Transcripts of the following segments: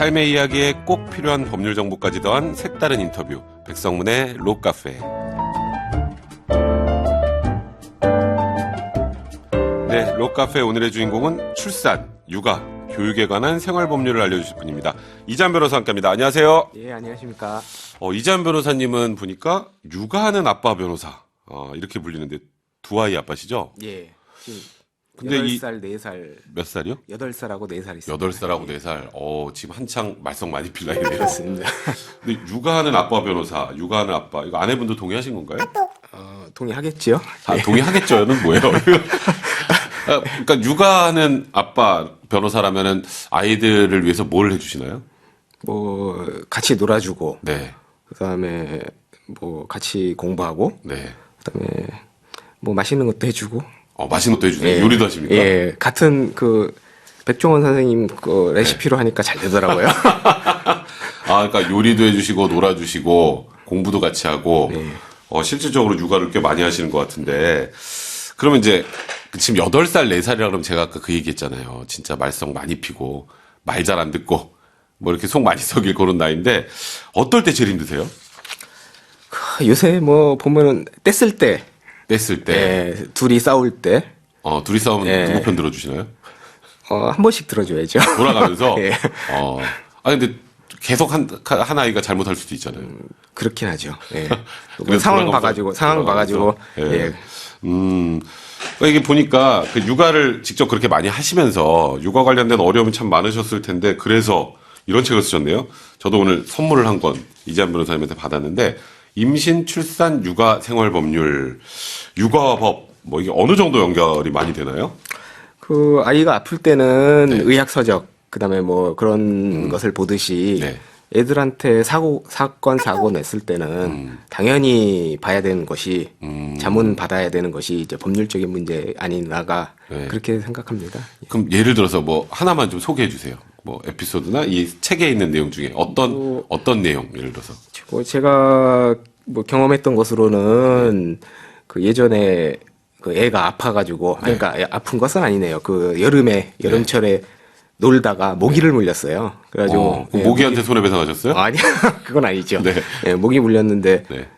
삶의 이야기에 꼭 필요한 법률 정보까지 더한 색다른 인터뷰. 백성문의 록카페. 네, 록카페 오늘의 주인공은 출산, 육아, 교육에 관한 생활 법률을 알려주실 분입니다. 이재한 변호사 함께합니다. 안녕하세요. 예, 안녕하십니까. 이재한 변호사님은 보니까 육아하는 아빠 변호사 이렇게 불리는데 두 아이 아빠시죠? 예. 지금 근데 8살, 4살. 몇 살이요? 8살하고 4살 있어요. 8살하고 4살. 지금 한창 말썽 많이 필 나이네요. 그렇습니다. 근데 육아하는 아빠 변호사, 육아하는 아빠, 이거 아내분도 동의하신 건가요? 동의하겠죠? 동의하겠죠는 뭐예요? 그러니까 육아하는 아빠 변호사라면은 아이들을 위해서 뭘 해주시나요? 뭐 같이 놀아주고, 네, 그다음에 뭐 같이 공부하고, 네. 그다음에 뭐 맛있는 것도 해주고. 맛있는 것도 해주세요. 예, 요리도 하십니까? 예, 같은 그 백종원 선생님 그 레시피로 하니까 잘 되더라고요. 그러니까 요리도 해주시고 놀아주시고 공부도 같이 하고 네. 실질적으로 육아를 꽤 많이 하시는 것 같은데 그러면 이제 지금 8살, 4살이라 그러면 제가 아까 그 얘기했잖아요. 진짜 말썽 많이 피고 말 잘 안 듣고 뭐 이렇게 속 많이 썩일 그런 나이인데 어떨 때 제일 힘드세요? 요새 뭐 보면은 뗐을 때, 뗐을 때, 예, 둘이 싸울 때, 둘이 싸우면 예. 누구 편 들어주시나요? 한 번씩 들어줘야죠. 돌아가면서. 예. 근데 계속 한 아이가 잘못할 수도 있잖아요. 그렇긴 하죠. 예. 그래서 상황 돌아가면서, 봐가지고, 예. 예. 그러니까 이게 보니까 그 육아를 직접 그렇게 많이 하시면서 육아 관련된 어려움이 참 많으셨을 텐데 그래서 이런 책을 쓰셨네요. 저도 오늘 선물을 한 권 이재한 변호사님한테 받았는데 임신, 출산, 육아 생활 법률, 육아법 뭐 이게 어느 정도 연결이 많이 되나요? 그 아이가 아플 때는 네. 의학 서적, 그다음에 뭐 그런 것을 보듯이 네. 애들한테 사건 사고 냈을 때는 당연히 봐야 되는 것이 자문 받아야 되는 것이 이제 법률적인 문제 아닌가가 네. 그렇게 생각합니다. 그럼 예를 들어서 뭐 하나만 좀 소개해 주세요. 뭐 에피소드나 이 책에 있는 내용 중에 어떤 내용 예를 들어서. 뭐 제가 뭐 경험했던 것으로는 그 예전에 그 애가 아파가지고 그러니까 아픈 것은 아니네요. 그 여름철에 놀다가 모기를 물렸어요. 그래가지고 그럼 모기한테 손해배상하셨어요? 아니 그건 아니죠. 네. 예, 모기 물렸는데 네.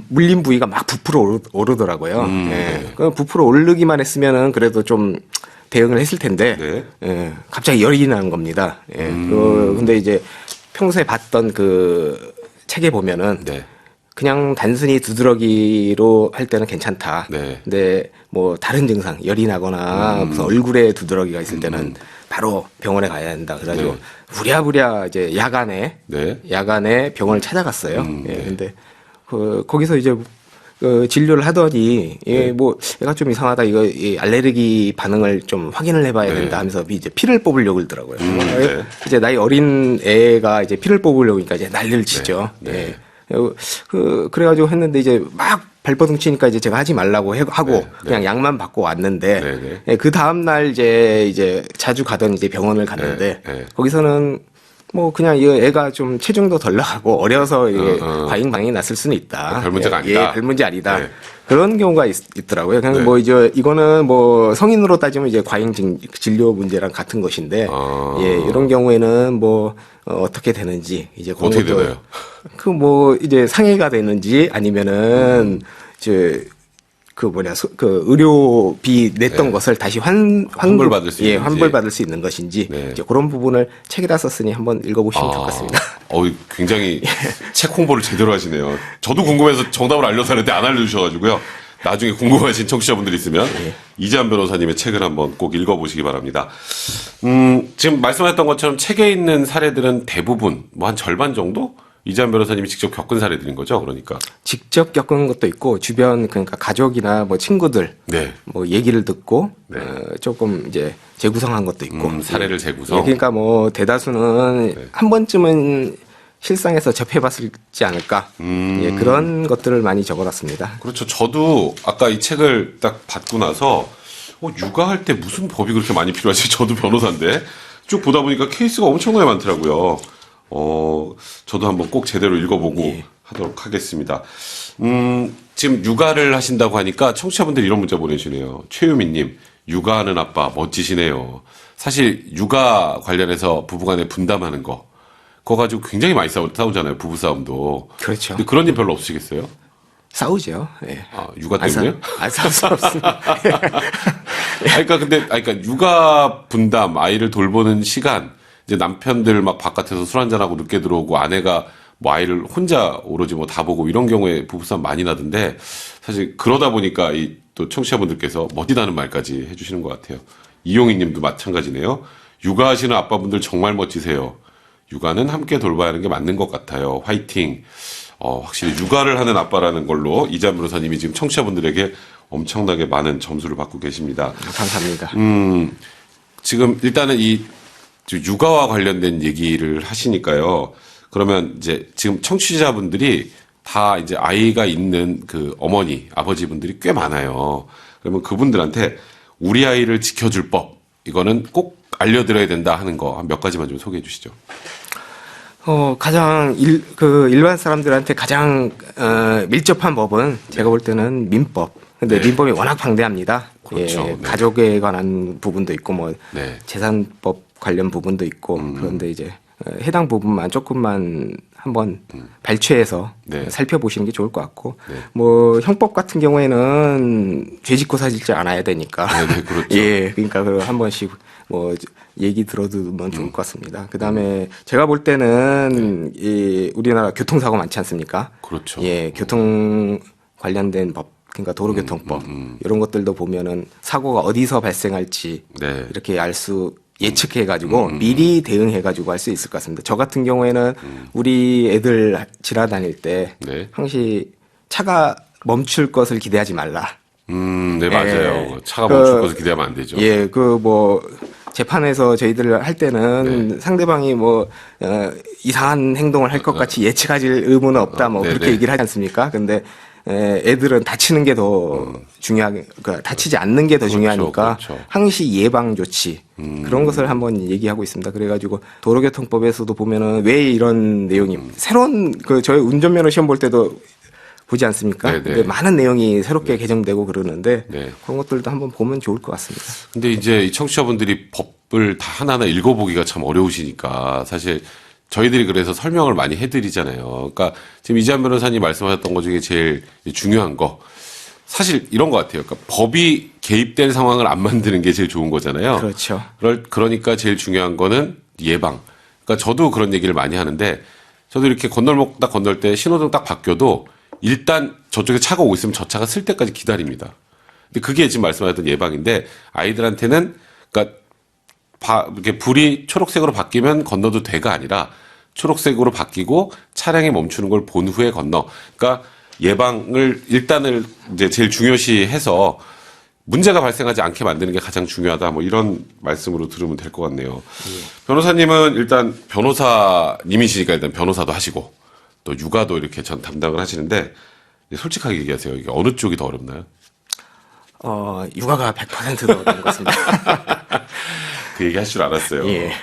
물린 부위가 막 부풀어 오르더라고요. 네. 그 부풀어 오르기만 했으면은 그래도 좀 대응을 했을 텐데 네. 갑자기 열이 나는 겁니다. 근데 이제 평소에 봤던 그 책에 보면은 네. 그냥 단순히 두드러기로 할 때는 괜찮다. 네. 근데 뭐 다른 증상, 열이 나거나 무슨 얼굴에 두드러기가 있을 때는 바로 병원에 가야 된다. 그래가지고 네. 부랴부랴 이제 야간에 병원을 찾아갔어요. 네. 근데 거기서 이제 진료를 하더니 뭐 얘가 좀 이상하다. 이거 이 알레르기 반응을 좀 확인을 해봐야 된다 하면서 이제 피를 뽑으려고 그러더라고요. 네. 이제 나이 어린 애가 이제 피를 뽑으려고 하니까 이제 난리를 치죠. 네. 예. 그래가지고 했는데 이제 막 발버둥 치니까 이제 제가 하지 말라고 하고 그냥 약만 받고 왔는데 예, 그 다음날 이제 자주 가던 이제 병원을 갔는데 거기서는 뭐 그냥 이 애가 좀 체중도 덜 나가고 어려서 이게 과잉 반응이 났을 수는 있다. 별 문제가 아니다. 예, 별 문제 아니다. 네. 그런 경우가 있더라고요. 그냥 네. 뭐 이제 이거는 뭐 성인으로 따지면 이제 과잉 진료 문제랑 같은 것인데 예, 이런 경우에는 뭐 어떻게 되는지 이제 어떻게 되나요? 그 뭐 이제 상해가 되는지 아니면은 그 의료비 냈던 것을 다시 환불받을 수 있는지. 환불받을 수 있는 것인지 이제 그런 부분을 책에다 썼으니 한번 읽어보시면 좋겠습니다. 굉장히 책 홍보를 제대로 하시네요. 저도 궁금해서 정답을 알려서 하는데 안 알려주셔가지고요. 나중에 궁금하신 청취자분들 있으면 이재한 변호사님의 책을 한번 꼭 읽어보시기 바랍니다. 지금 말씀하셨던 것처럼 책에 있는 사례들은 대부분 뭐 한 절반 정도? 이재한 변호사님이 직접 겪은 사례들인 거죠, 그러니까. 직접 겪은 것도 있고 주변 그러니까 가족이나 뭐 친구들 네. 뭐 얘기를 듣고 조금 이제 재구성한 것도 있고 사례를 재구성. 예, 그러니까 뭐 대다수는 한 번쯤은 실상에서 접해봤을지 않을까 예, 그런 것들을 많이 적어놨습니다. 그렇죠. 저도 아까 이 책을 딱 받고 나서 육아할 때 무슨 법이 그렇게 많이 필요하지? 저도 변호사인데 쭉 보다 보니까 케이스가 엄청나게 많더라고요. 저도 한번 꼭 제대로 읽어보고 하도록 하겠습니다. 지금 육아를 하신다고 하니까 청취자분들이 이런 문자 보내주시네요. 최유민님, 육아하는 아빠 멋지시네요. 사실 육아 관련해서 부부간에 분담하는 거 그거 가지고 굉장히 많이 싸우잖아요. 부부싸움도. 그렇죠. 근데 그런 일 별로 없으시겠어요? 싸우죠. 예. 아, 육아 때문에요? 싸울 수 없습니다. 그러니까 육아 분담, 아이를 돌보는 시간, 이제 남편들 막 바깥에서 술 한잔하고 늦게 들어오고 아내가 뭐 아이를 혼자 오로지 뭐 다 보고 이런 경우에 부부싸움 많이 나던데 사실 그러다 보니까 이 또 청취자분들께서 멋지다는 말까지 해주시는 것 같아요. 이용희 님도 마찬가지네요. 육아하시는 아빠분들 정말 멋지세요. 육아는 함께 돌봐야 하는 게 맞는 것 같아요. 화이팅. 확실히 육아를 하는 아빠라는 걸로 이재한 변호사님이 지금 청취자분들에게 엄청나게 많은 점수를 받고 계십니다. 감사합니다. 지금 일단은 이 육아와 관련된 얘기를 하시니까요. 그러면 이제 지금 청취자분들이 다 이제 아이가 있는 그 어머니, 아버지분들이 꽤 많아요. 그러면 그분들한테 우리 아이를 지켜줄 법, 이거는 꼭 알려드려야 된다 하는 거 한 몇 가지만 좀 소개해 주시죠. 가장 일반 사람들한테 가장 밀접한 법은 제가 볼 때는 민법. 근데 네. 민법이 워낙 방대합니다. 그렇죠. 예, 네. 가족에 관한 부분도 있고 뭐 네. 재산법 관련 부분도 있고 그런데 이제 해당 부분만 조금만 한번 발췌해서 네. 살펴보시는 게 좋을 것 같고 네. 뭐 형법 같은 경우에는 죄 짓고 사질지 않아야 되니까 네, 그렇죠. 예 그러니까 한 번씩 뭐 얘기 들어두면 좋을 것 같습니다. 그다음에 제가 볼 때는 이 우리나라 교통사고 많지 않습니까? 그렇죠. 예 교통 관련된 법 그러니까 도로교통법 이런 것들도 보면은 사고가 어디서 발생할지 네. 이렇게 알 수 예측해가지고 미리 대응해가지고 할 수 있을 것 같습니다. 저 같은 경우에는 우리 애들 지나다닐 때 네. 항시 차가 멈출 것을 기대하지 말라. 네, 맞아요. 예. 차가 멈출 것을 기대하면 안 되죠. 예, 재판에서 저희들 할 때는 상대방이 이상한 행동을 할 것 같이 예측하실 의무는 없다, 그렇게 네네. 얘기를 하지 않습니까? 근데 애들은 다치는 게 더 중요하게, 그러니까 다치지 않는 게 더 중요하니까 그렇죠. 항시 예방 조치 그런 것을 한번 얘기하고 있습니다. 그래가지고 도로교통법에서도 보면은 왜 이런 내용이 새로운 저희 운전면허 시험 볼 때도 보지 않습니까? 네네. 근데 많은 내용이 새롭게 개정되고 그러는데 네. 그런 것들도 한번 보면 좋을 것 같습니다. 근데 이제 이 청취자분들이 법을 다 하나하나 읽어보기가 참 어려우시니까 사실 저희들이 그래서 설명을 많이 해드리잖아요. 그러니까 지금 이재한 변호사님 말씀하셨던 것 중에 제일 중요한 거 사실 이런 것 같아요. 그러니까 법이 개입될 상황을 안 만드는 게 제일 좋은 거잖아요. 그렇죠. 그러니까 제일 중요한 거는 예방. 그러니까 저도 그런 얘기를 많이 하는데 저도 이렇게 건널목 딱 건널 때 신호등 딱 바뀌어도 일단 저쪽에 차가 오고 있으면 저 차가 쓸 때까지 기다립니다. 근데 그게 지금 말씀하셨던 예방인데 아이들한테는 그러니까 이렇게 불이 초록색으로 바뀌면 건너도 돼가 아니라 초록색으로 바뀌고 차량이 멈추는 걸 본 후에 건너. 그러니까 예방을 일단을 이제 제일 중요시해서 문제가 발생하지 않게 만드는 게 가장 중요하다. 뭐 이런 말씀으로 들으면 될 것 같네요. 변호사님은 일단 변호사님이시니까 일단 변호사도 하시고 또 육아도 이렇게 전 담당을 하시는데 솔직하게 얘기하세요. 이게 어느 쪽이 더 어렵나요? 육아가 100%더 어려운 것 같습니다. 그 얘기 할 줄 알았어요. 예.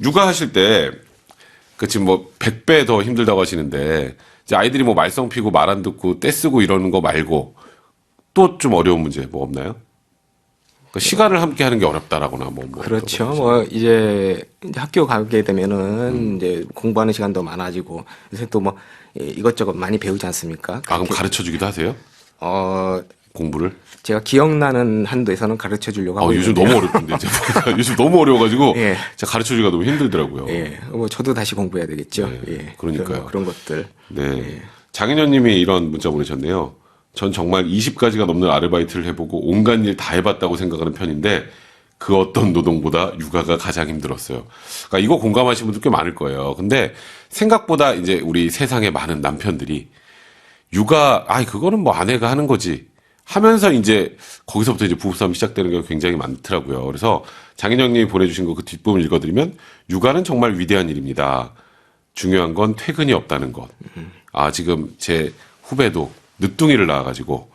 육아하실 때, 지금 뭐 100배 더 힘들다고 하시는데, 이제 아이들이 뭐 말썽 피고 말 안 듣고 떼쓰고 이러는 거 말고, 또 좀 어려운 문제 뭐 없나요? 그러니까 시간을 함께 하는 게 어렵다라거나 뭐. 그렇죠. 이제 학교 가게 되면은 이제 공부하는 시간도 많아지고, 요새 또 이것저것 많이 배우지 않습니까? 그럼 가르쳐 주기도 하세요? 공부를? 제가 기억나는 한도에서는 가르쳐 주려고 하고 요즘 있는데요. 너무 어렵던데. 요즘 너무 어려워가지고, 예. 제가 가르쳐 주기가 너무 힘들더라고요. 예. 저도 다시 공부해야 되겠죠. 네, 예. 그러니까요. 그런 것들. 네. 예. 장인현님이 이런 문자 보내셨네요. 전 정말 20가지가 넘는 아르바이트를 해보고 온갖 일 다 해봤다고 생각하는 편인데 그 어떤 노동보다 육아가 가장 힘들었어요. 그러니까 이거 공감하시는 분들 꽤 많을 거예요. 근데 생각보다 이제 우리 세상에 많은 남편들이 육아, 그거는 뭐 아내가 하는 거지 하면서 이제 거기서부터 이제 부부싸움이 시작되는 경우가 굉장히 많더라고요. 그래서 장인영님이 보내주신 거 그 뒷부분 읽어드리면 육아는 정말 위대한 일입니다. 중요한 건 퇴근이 없다는 것. 지금 제 후배도 늦둥이를 낳아가지고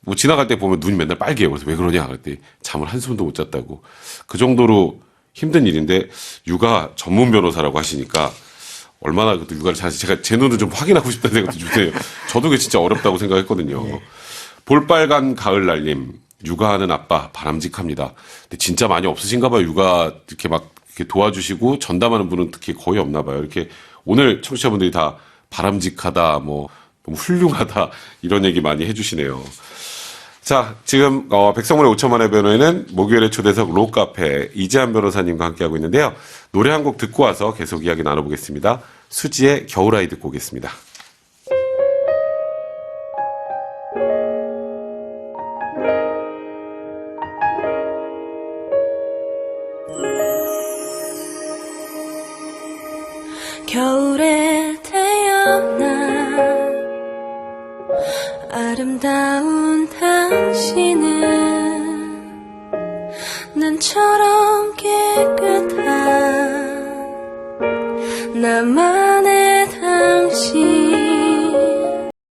뭐 지나갈 때 보면 눈이 맨날 빨개요. 그래서 왜 그러냐 그랬더니 잠을 한숨도 못 잤다고. 그 정도로 힘든 일인데 육아 전문 변호사라고 하시니까 얼마나 그 육아를 잘하시 제가 제 눈을 좀 확인하고 싶다는 생각도 드네요. 저도 그게 진짜 어렵다고 생각했거든요. 볼빨간 가을날님. 육아하는 아빠 바람직합니다. 근데 진짜 많이 없으신가 봐요. 육아 이렇게 막 이렇게 도와주시고 전담하는 분은 특히 거의 없나 봐요. 이렇게 오늘 청취자분들이 다 바람직하다, 뭐 너무 훌륭하다 이런 얘기 많이 해주시네요. 자, 지금 백성문의 5천만의 변호에는 목요일의 초대석 록카페 이재한 변호사님과 함께하고 있는데요. 노래 한 곡 듣고 와서 계속 이야기 나눠보겠습니다. 수지의 겨울아이 듣고 오겠습니다. 겨울에 태어난 아름다운 당신은 난처럼 깨끗한 나만의 당신